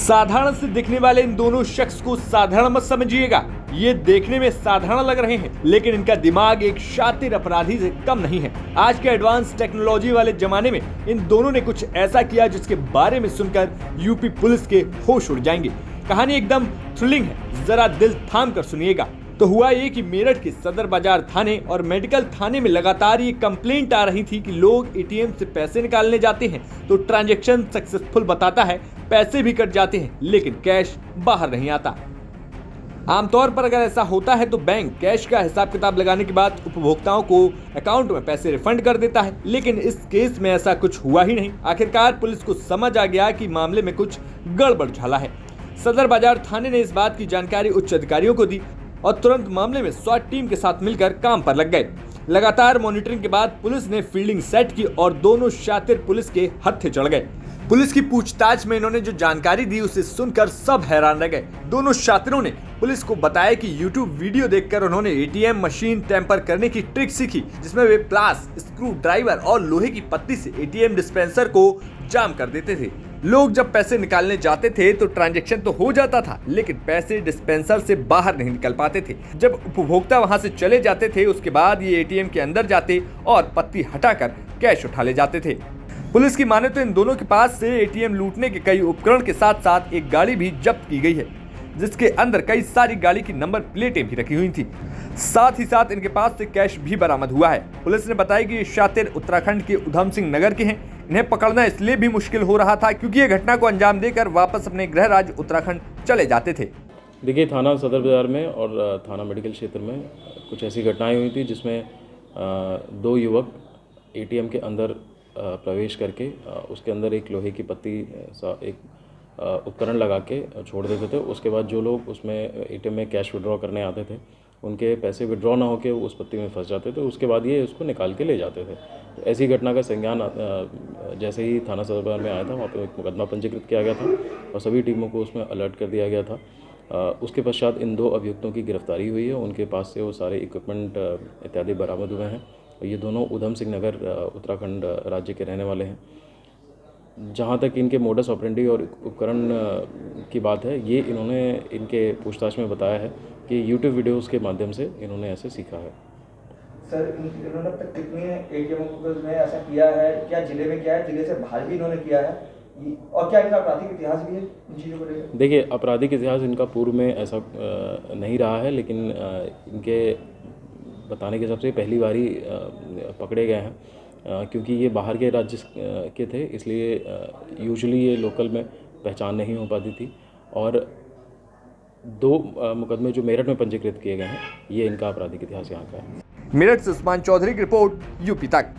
साधारण से दिखने वाले इन दोनों शख्स को साधारण मत समझिएगा। ये देखने में साधारण लग रहे हैं, लेकिन इनका दिमाग एक शातिर अपराधी से कम नहीं है। आज के एडवांस टेक्नोलॉजी वाले जमाने में इन दोनों ने कुछ ऐसा किया जिसके बारे में सुनकर यूपी पुलिस के होश उड़ जाएंगे। कहानी एकदम थ्रिलिंग है, जरा दिल थाम कर सुनिएगा। तो हुआ ये कि मेरठ के सदर बाजार थाने और मेडिकल थाने में लगातार ये कंप्लेंट आ रही थी कि लोग एटीएम से पैसे निकालने जाते हैं तो ट्रांजैक्शन सक्सेसफुल बताता है, पैसे भी कट जाते हैं, लेकिन कैश बाहर नहीं आता। आमतौर पर अगर ऐसा होता है तो बैंक कैश का हिसाब किताब लगाने के बाद उपभोक्ताओं को अकाउंट में पैसे रिफंड कर देता है, लेकिन इस केस में ऐसा कुछ हुआ ही नहीं। आखिरकार पुलिस को समझ आ गया कि मामले में कुछ गड़बड़ झाला है। सदर बाजार थाने ने इस बात की जानकारी उच्च अधिकारियों को दी और तुरंत मामले में स्वाट टीम के साथ मिलकर काम पर लग गए। लगातार मॉनिटरिंग के बाद पुलिस ने फील्डिंग सेट की और दोनों शातिर पुलिस के हत्थे चढ़ गए। पुलिस की पूछताछ में इन्होंने जो जानकारी दी उसे सुनकर सब हैरान रह गए। दोनों शातिरों ने पुलिस को बताया कि YouTube वीडियो देखकर उन्होंने एटीएम मशीन टेम्पर करने की ट्रिक सीखी, जिसमें वे प्लास, स्क्रू ड्राइवर और लोहे की पत्ती से एटीएम डिस्पेंसर को जाम कर देते थे। लोग जब पैसे निकालने जाते थे तो ट्रांजैक्शन तो हो जाता था, लेकिन पैसे डिस्पेंसर से बाहर नहीं निकल पाते थे। जब उपभोक्ता वहां से चले जाते थे उसके बाद ये एटीएम के अंदर जाते और पत्ती हटाकर कैश उठा ले जाते थे। पुलिस की माने तो इन दोनों के पास से एटीएम लूटने के कई उपकरण के साथ साथ एक गाड़ी भी जब्त की गई है, जिसके अंदर कई सारी गाड़ी की नंबर प्लेटें भी रखी हुई थी। साथ ही साथ इनके पास से कैश भी बरामद हुआ है। पुलिस ने बताया कि ये शातिर उत्तराखंड के उधम सिंह नगर के हैं। इन्हें पकड़ना इसलिए भी मुश्किल हो रहा था क्योंकि ये घटना को अंजाम देकर वापस अपने गृह राज्य उत्तराखंड चले जाते थे। देखिए, थाना सदर बाजार में और थाना मेडिकल क्षेत्र में कुछ ऐसी घटनाएं हुई थी जिसमें दो युवक एटीएम के अंदर प्रवेश करके उसके अंदर एक लोहे की पत्ती सा एक उपकरण लगा के छोड़ देते थे। उसके बाद जो लोग उसमें एटीएम में कैश विड्रॉ करने आते थे उनके पैसे विड्रॉ ना होकर उस पत्ती में फंस जाते थे। उसके बाद ये उसको निकाल के ले जाते थे। तो ऐसी घटना का संज्ञान जैसे ही थाना सदर बाजार में आया था, वहाँ पे एक मुकदमा पंजीकृत किया गया था और सभी टीमों को उसमें अलर्ट कर दिया गया था। उसके पश्चात इन दो अभियुक्तों की गिरफ्तारी हुई है। उनके पास से वो सारे इक्विपमेंट इत्यादि बरामद हुए हैं। ये दोनों उधम सिंह नगर उत्तराखंड राज्य के रहने वाले हैं। जहाँ तक इनके मोडस ऑपरेंडी और उपकरण की बात है, ये इन्होंने इनके पूछताछ में बताया है कि YouTube वीडियोस के माध्यम से इन्होंने ऐसे सीखा है। सर, इन्होंने अब तक कितने एटीएम में ऐसा किया है? क्या जिले में किया है, जिले से बाहर भी इन्होंने किया है, और क्या इनका आपराधिक इतिहास भी है इन चीज़ों को लेकर? देखिए, आपराधिक इतिहास इनका पूर्व में ऐसा नहीं रहा है, लेकिन इनके बताने के हिसाब से पहली बार ही पकड़े गए हैं। क्योंकि ये बाहर के राज्य के थे, इसलिए यूजुअली ये लोकल में पहचान नहीं हो पाती थी। और दो मुकदमे जो मेरठ में पंजीकृत किए गए हैं, ये इनका आपराधिक इतिहास यहाँ का है। मेरठ से उस्मान चौधरी की रिपोर्ट, यूपी तक।